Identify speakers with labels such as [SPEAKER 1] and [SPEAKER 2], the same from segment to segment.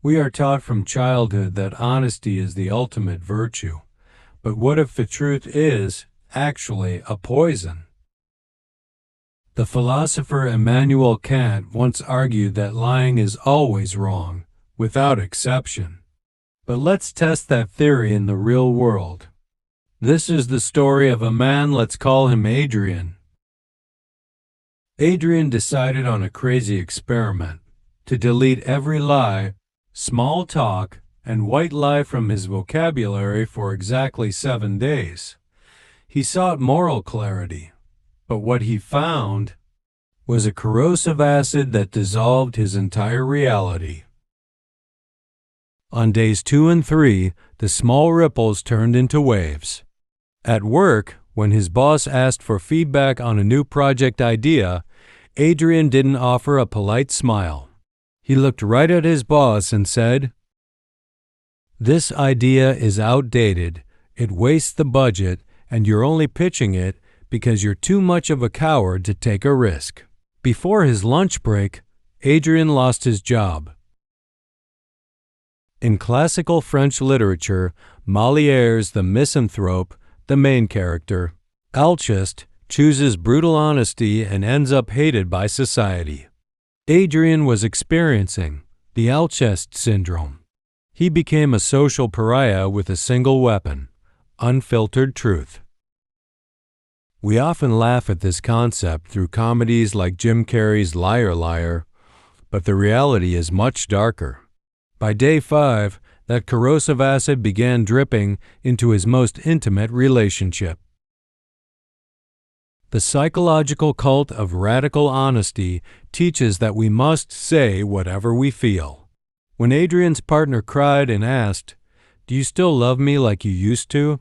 [SPEAKER 1] We are taught from childhood that honesty is the ultimate virtue. But what if the truth is actually a poison? The philosopher Immanuel Kant once argued that lying is always wrong, without exception. But let's test that theory in the real world. This is the story of a man, let's call him Adrian. Adrian decided on a crazy experiment to delete every lie, small talk, and white lie from his vocabulary for exactly 7 days. He sought moral clarity, but what he found was a corrosive acid that dissolved his entire reality. On days 2 and 3, the small ripples turned into waves. At work, when his boss asked for feedback on a new project idea, Adrian didn't offer a polite smile. He looked right at his boss and said, "This idea is outdated, it wastes the budget, and you're only pitching it because you're too much of a coward to take a risk." Before his lunch break, Adrian lost his job. In classical French literature, Molière's The Misanthrope, the main character, Alceste, chooses brutal honesty and ends up hated by society. Adrian was experiencing the Alceste syndrome. He became a social pariah with a single weapon: unfiltered truth. We often laugh at this concept through comedies like Jim Carrey's Liar Liar, but the reality is much darker. By day 5, that corrosive acid began dripping into his most intimate relationship. The psychological cult of radical honesty teaches that we must say whatever we feel. When Adrian's partner cried and asked, "Do you still love me like you used to?"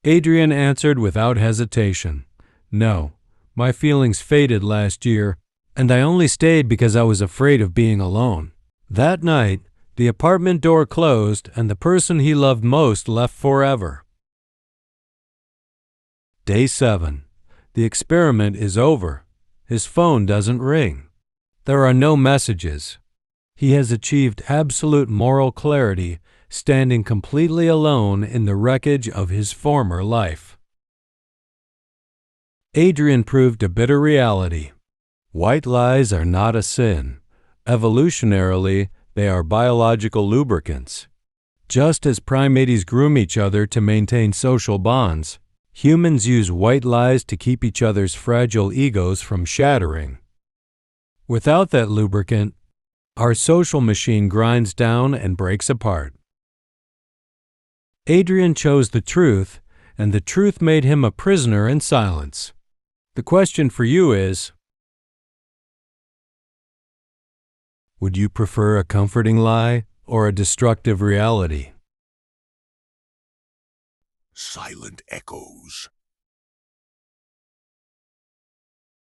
[SPEAKER 1] Adrian answered without hesitation, "No, my feelings faded last year, and I only stayed because I was afraid of being alone." That night, the apartment door closed and the person he loved most left forever. Day 7. The experiment is over. His phone doesn't ring. There are no messages. He has achieved absolute moral clarity, standing completely alone in the wreckage of his former life. Adrian proved a bitter reality. White lies are not a sin. Evolutionarily, they are biological lubricants. Just as primates groom each other to maintain social bonds, humans use white lies to keep each other's fragile egos from shattering. Without that lubricant, our social machine grinds down and breaks apart. Adrian chose the truth, and the truth made him a prisoner in silence. The question for you is, would you prefer a comforting lie or a destructive reality?
[SPEAKER 2] Silent echoes.